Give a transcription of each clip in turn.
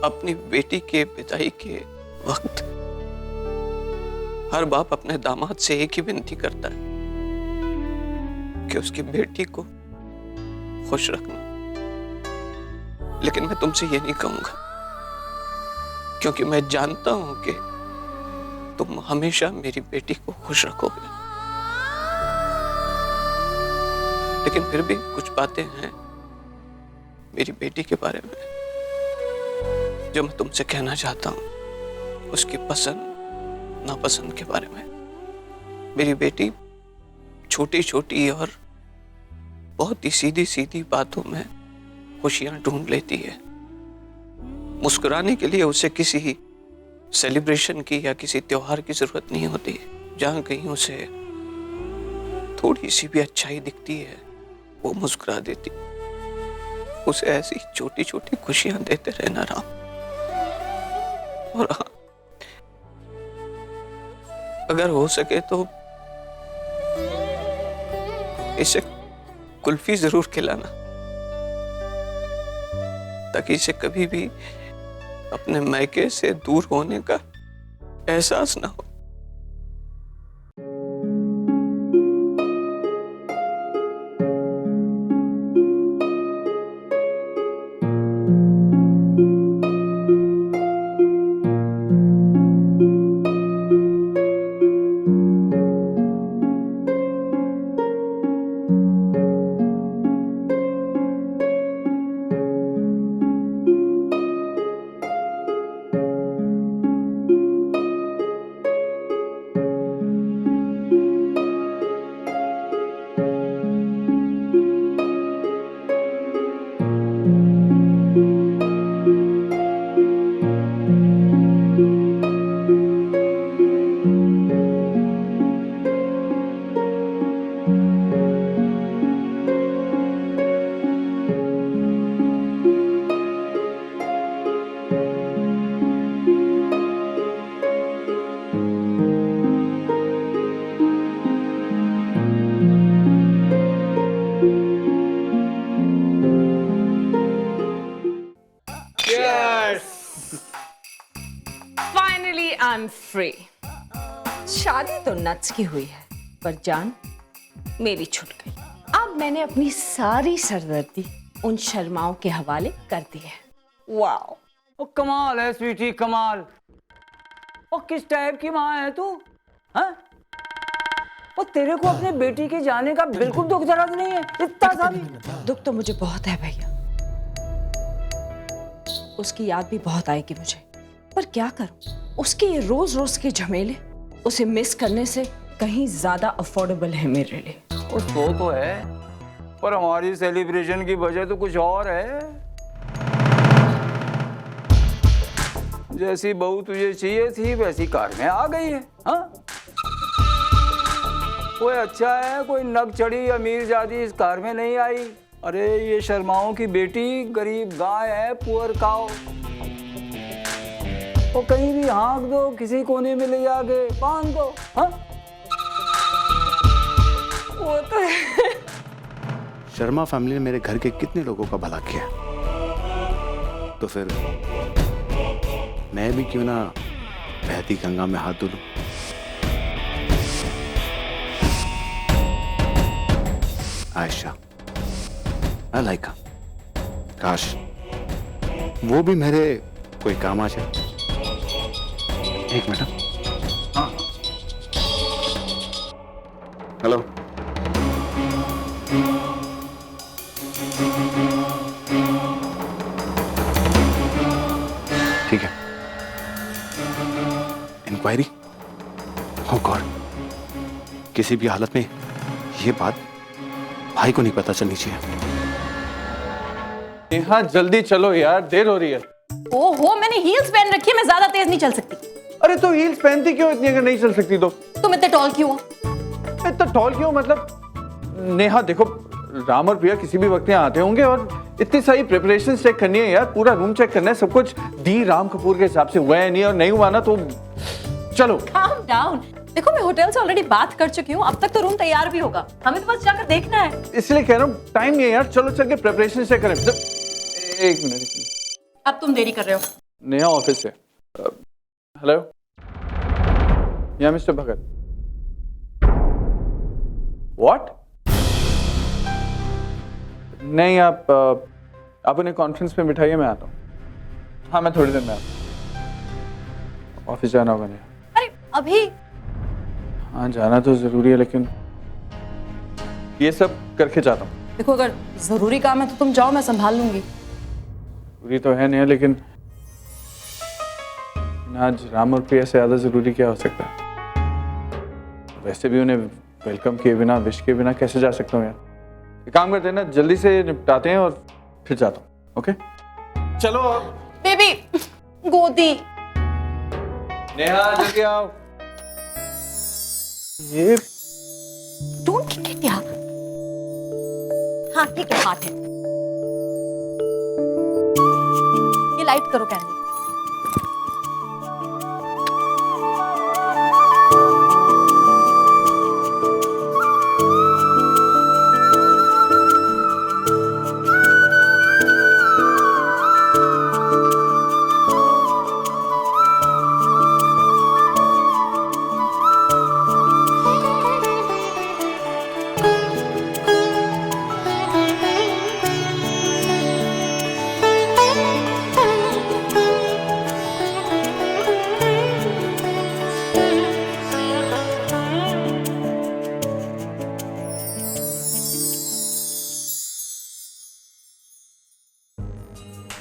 अपनी बेटी के विदाई के वक्त हर बाप अपने दामाद से एक ही विनती करता है कि उसकी बेटी को खुश रखना। लेकिन मैं तुमसे ये नहीं कहूंगा, क्योंकि मैं जानता हूं कि तुम हमेशा मेरी बेटी को खुश रखोगे। लेकिन फिर भी कुछ बातें हैं मेरी बेटी के बारे में जो मैं तुमसे कहना चाहता हूं, उसकी पसंद नापसंद के बारे में। मेरी बेटी छोटी छोटी और बहुत ही सीधी सीधी बातों में खुशियां ढूंढ लेती है। मुस्कुराने के लिए उसे किसी सेलिब्रेशन की या किसी त्योहार की जरूरत नहीं होती। जहां कहीं उसे थोड़ी सी भी अच्छाई दिखती है वो मुस्कुरा देती। उसे ऐसी छोटी छोटी खुशियां देते रहना राम। और हाँ, अगर हो सके तो इसे कुल्फी जरूर खिलाना, ताकि इसे कभी भी अपने मायके से दूर होने का एहसास ना हो। Finally, I'm free. शादी तो नट्स की हुई है, पर जान मेरी छूट गई। अब मैंने अपनी सारी सरदर्दी उन शर्माओं के हवाले कर दी है। वाओ, ओ कमाल है स्वीटी, कमाल। और किस टाइप की माँ है तू? हाँ? और तेरे को अपने बेटी के जाने का बिल्कुल दुख दर्द नहीं है? इतना सा भी? दुख तो मुझे बहुत है भैया, उसकी याद भी बहुत आएगी मुझे, पर क्या करूं? उसके ये रोज रोज के झमेले उसे मिस करने से कहीं ज्यादा अफोर्डेबल है मेरे लिए। उस वो तो है, पर हमारी सेलिब्रेशन की वजह तो कुछ और है। जैसी बहू तुझे चाहिए थी वैसी कार में आ गई है। हाँ? कोई अच्छा है, कोई नग चढ़ी अमीर जादी इस कार में नहीं आई। अरे ये शर्माओं की बेटी गरीब गाय है, पुअर काओ। वो कहीं भी हाँक दो, किसी कोने में ले जाके बांध दो। हाँ? वो तो है। शर्मा फैमिली ने मेरे घर के कितने लोगों का भला किया, तो फिर मैं भी क्यों ना बहती गंगा में हाथ धुलूं। आयशा, आई लाइक हर। काश वो भी मेरे कोई काम आ जाए। एक मिनट। हाँ। हेलो। ठीक है। इंक्वायरी? ओह गॉड, किसी भी हालत में ये बात भाई को नहीं पता चलनी चाहिए। नेहा जल्दी चलो यार, देर हो रही है। ओहो, मैंने हील्स पहन रखी है, मैं ज्यादा तेज नहीं चल सकती। अरे तो हील्स पहनती क्यों इतनी अगर नहीं चल सकती तो? तुम इतने टॉल क्यों हो? इतना टॉल क्यों मतलब? नेहा देखो, राम और प्रिया किसी भी वक्त यहाँ आते होंगे और इतनी सारी प्रिपरेशन चेक करनी है यार, पूरा रूम चेक करना है, सब कुछ दी राम कपूर के हिसाब से हुआ है नहीं, और नहीं हुआ ना तो चलो। Calm down। देखो मैं होटल से ऑलरेडी बात कर चुकी हूँ, अब तक तो रूम तैयार भी होगा, हमें तो बस जाकर देखना है। इसलिए कह रहा हूँ टाइम नहीं है यार, चलो चल के प्रिपरेशन चेक करें। एक मिनट। अब तुम देरी कर रहे हो। नेहा ऑफिस से। हेलो, या मिस्टर भगत। व्हाट? नहीं, आप उन्हें कॉन्फ्रेंस में बिठाइए, मैं आता हूँ। हाँ, मैं थोड़ी देर में आता हूँ। ऑफिस जाना होगा नेहा। अरे अभी? हाँ, जाना तो जरूरी है, लेकिन ये सब करके जाता हूँ। देखो, अगर जरूरी काम है तो तुम जाओ, मैं संभाल लूंगी। जरूरी तो है नहीं, लेकिन आज राम और प्रिया से ज्यादा जरूरी क्या हो सकता है? वैसे भी उन्हें वेलकम किए बिना, विश के बिना कैसे जा सकता हूँ यार? एक काम करते हैं ना, जल्दी से निपटाते हैं और फिर जाता हूँ। ओके, चलो। बेबी, गोदी। नेहा, जल्दी आओ। ये डोंट किक इट यार। हाँ ठीक है, हाथ है। ये लाइट करो कैंडल।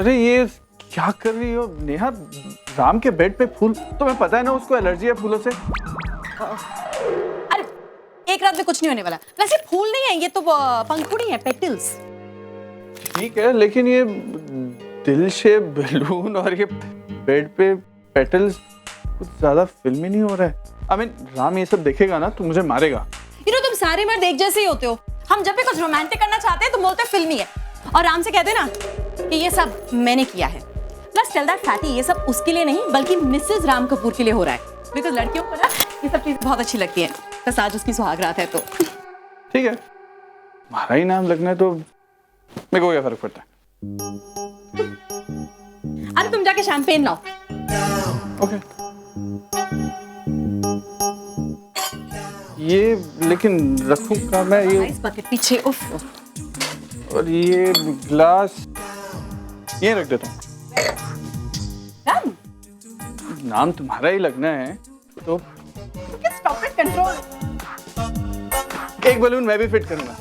अरे ये क्या कर रही हो नेहा? राम के बेड पे फूल, तुम्हें पता है ना उसको एलर्जी है फूलों से। अरे एक रात में कुछ नहीं होने वाला। वैसे फूल नहीं है ये, तो पंखुड़ी है, पेटल्स। ठीक है, लेकिन ये दिल शेप बैलून और ये बेड पे पेटल्स कुछ ज्यादा फिल्मी नहीं हो रहा है। आई मीन राम ये सब देखेगा ना तो मुझे मारेगा। तुम सारे मर्द एक जैसे ही होते हो। हम जब भी कुछ रोमांटिक करना चाहते हैं तो बोलते हैं फिल्मी है, और राम से कहते ना कि ये सब मैंने किया है। प्लस टेल दैट फैटी, ये सब उसके लिए नहीं बल्कि मिसेस राम कपूर के लिए हो रहा है। बिकॉज लड़कियों को ना ये सब चीजें बहुत अच्छी लगती है। बस आज उसकी सुहागरात है तो ठीक है, हमारा ही नाम लगना है तो मेरे को क्या फर्क पड़ता है। अरे तुम जाके शैंपेन लाओ। ओके। ये लेकिन रखूंगा मैं ये, इस बकेट पीछे। उफ। और ये ग्लास ये रख देता हूँ। राम, नाम तुम्हारा ही लगना है तो स्टॉप इट, कंट्रोल। एक बलून मैं भी फिट करूंगा।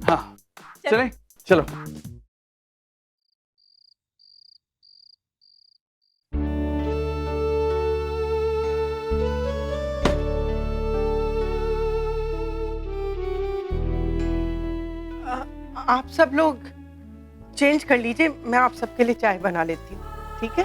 हाँ चलें, चलो। आप सब लोग चेंज कर लीजिए, मैं आप सबके लिए चाय बना लेती हूँ, ठीक है?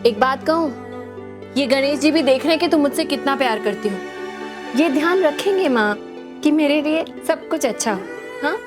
एक बात कहूं, ये गणेश जी भी देख रहे हैं कि तुम मुझसे कितना प्यार करती हो। ये ध्यान रखेंगे माँ कि मेरे लिए सब कुछ अच्छा हो। हाँ,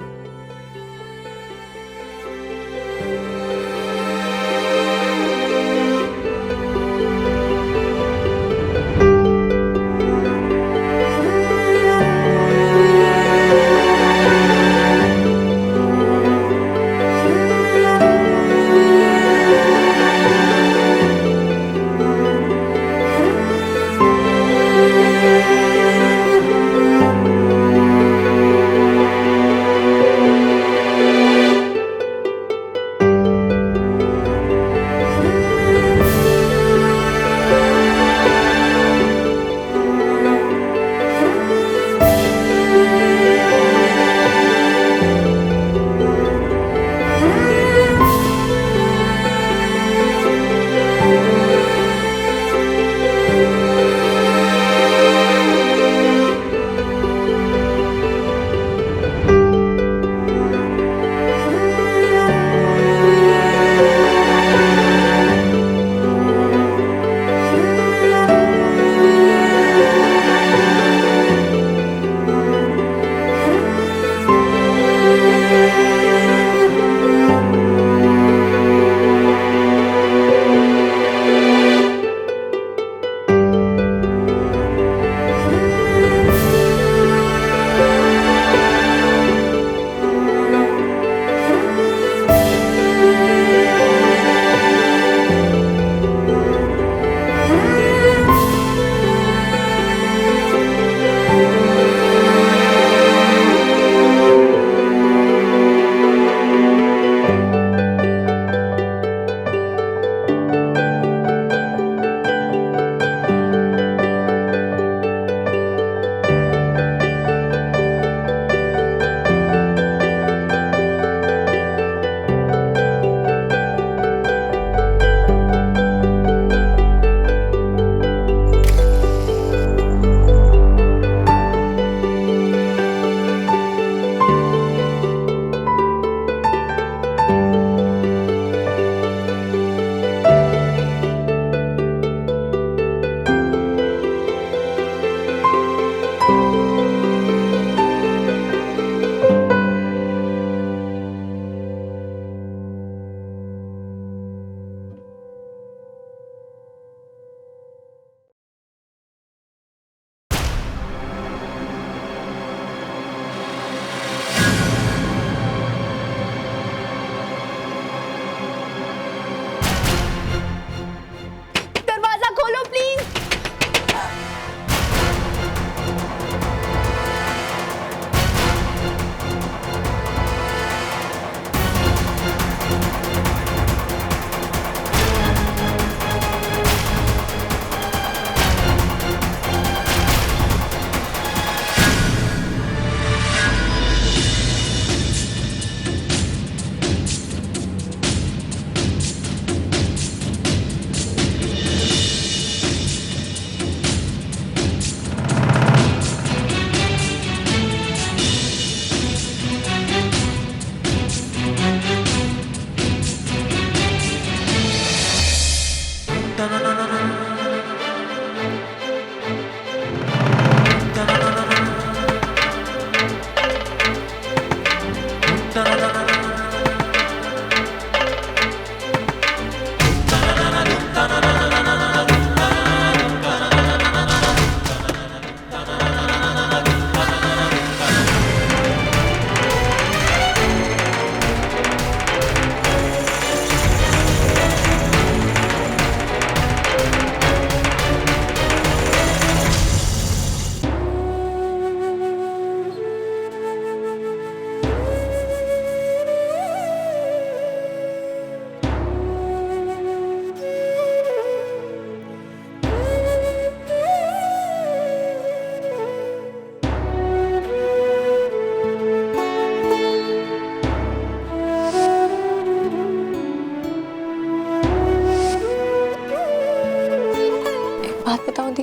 बात बताऊं दी,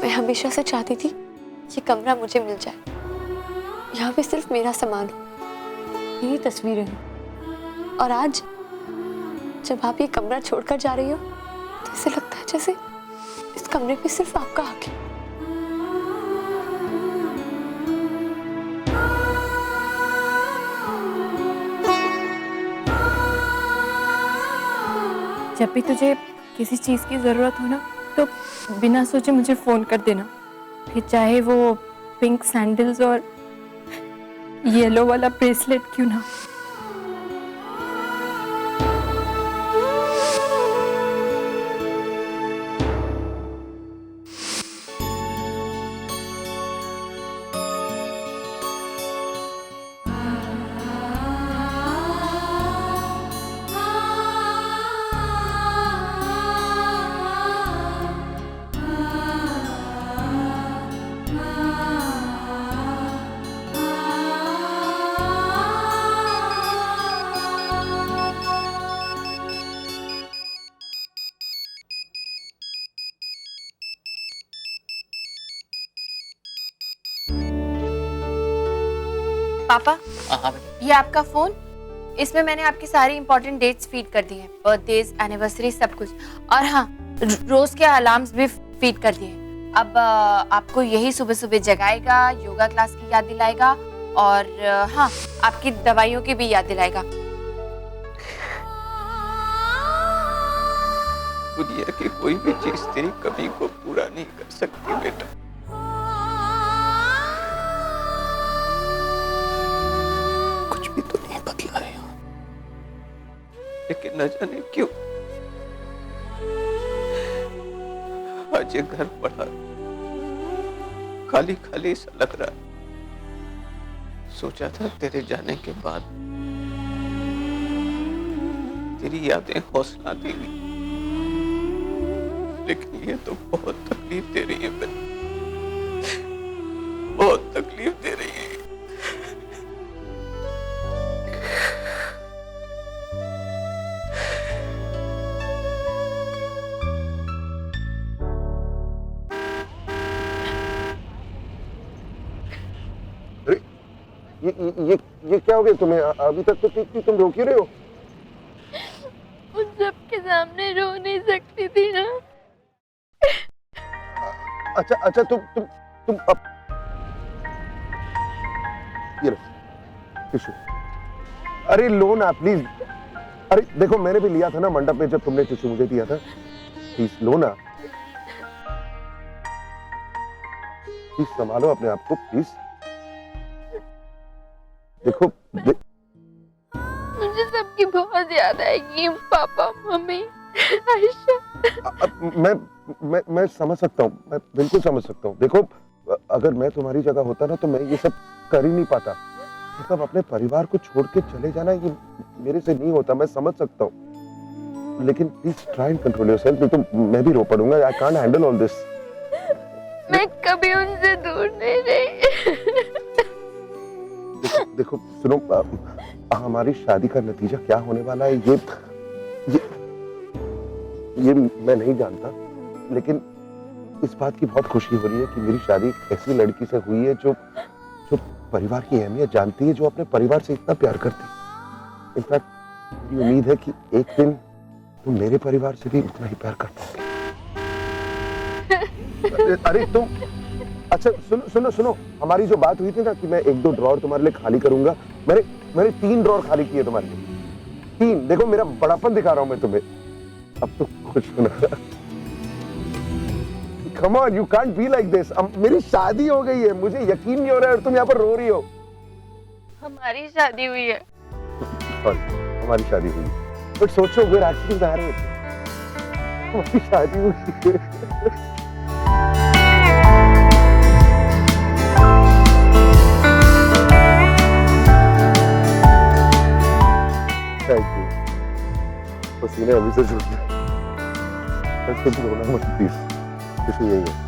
मैं हमेशा से चाहती थी ये कमरा मुझे मिल जाए, यहाँ पे सिर्फ मेरा सामान हो, मेरी तस्वीरें हो। और आज जब आप ये कमरा छोड़कर जा रही हो तो ऐसे लगता है जैसे इस कमरे पे सिर्फ आपका हक है। जब भी तुझे किसी चीज़ की ज़रूरत हो ना तो बिना सोचे मुझे फ़ोन कर देना, फिर चाहे वो पिंक सैंडल्स और येलो वाला ब्रेसलेट क्यों ना। पापा, हाँ ये आपका फोन, इसमें मैंने आपकी सारी इंपॉर्टेंट डेट्स फीड कर दी हैं, बर्थडेज, एनिवर्सरी, सब कुछ। और हाँ, रोज के अलार्म्स भी फीड कर दिए। अब आपको यही सुबह सुबह जगाएगा, योगा क्लास की याद दिलाएगा और हाँ, आपकी दवाइयों की भी याद दिलाएगा। दुनिया की कोई भी चीज तेरी कमी को पूरा नहीं कर सकती बेटा। कुछ भी तो नहीं बदला है यहाँ, लेकिन न जाने क्यों आज ये घर पड़ा खाली खाली सा लग रहा। सोचा था तेरे जाने के बाद तेरी यादें हौसला देंगी, लेकिन ये तो बहुत तकलीफ दे रही है बेटा, बहुत तकलीफ दे रही है। ये क्या हो गया तुम्हें? अभी तक तो ठीक थी, तुम रो क्यों रहे हो? उन सब के सामने रो नहीं सकती थी ना। अच्छा तुम अब ये लो टिश्यू। अरे लो ना प्लीज। अरे देखो मैंने भी लिया था ना मंडप में जब तुमने टिश्यू मुझे दिया था। प्लीज लो ना, प्लीज संभालो अपने आप को प्लीज। देखो मुझे सबकी बहुत याद आएगी, पापा, मम्मी, आयशा। मैं समझ सकता हूँ, मैं बिल्कुल समझ सकता हूँ। देखो अगर मैं तुम्हारी जगह होता ना तो मैं ये सब कर ही नहीं पाता। मतलब अपने परिवार को छोड़ के चले जाना ये मेरे से नहीं होता, मैं समझ सकता हूँ, लेकिन please try and control yourself, नहीं तो मैं भी रो पड़ूंगा। I can't handle all this. मैं कभी उनसे दूर नहीं रही। देखो सुनो, हमारी शादी का नतीजा क्या होने वाला है ये मैं नहीं जानता, लेकिन इस बात की बहुत खुशी हो रही है कि मेरी शादी एक ऐसी लड़की से हुई है जो परिवार की अहमियत जानती है, जो अपने परिवार से इतना प्यार करती है। इनफैक्ट मेरी उम्मीद है कि एक दिन तुम मेरे परिवार से भी उतना ही प्यार कर पाओगे। अरे तुम अच्छा सुनो, हमारी जो बात हुई थी ना कि मैं 1-2 ड्रॉर तुम्हारे लिए खाली करूंगा, मैंने 3 ड्रॉर खाली किए तुम्हारे लिए। 3, देखो मेरा बड़ापन दिखा रहा हूं मैं तुम्हें। अब तो खुश होना। Come on, you can't be like this. अब मेरी शादी हो गई है, मुझे यकीन नहीं हो रहा है और तुम यहाँ पर रो रही हो। हमारी शादी हुई है। हमारी शादी हुई है, बट सोचो we're actually married. हमारी शादी हुई है। Thank you. पसीने अभी से छूट गए। बस तुम रोना मत प्लीज, कुछ यही है।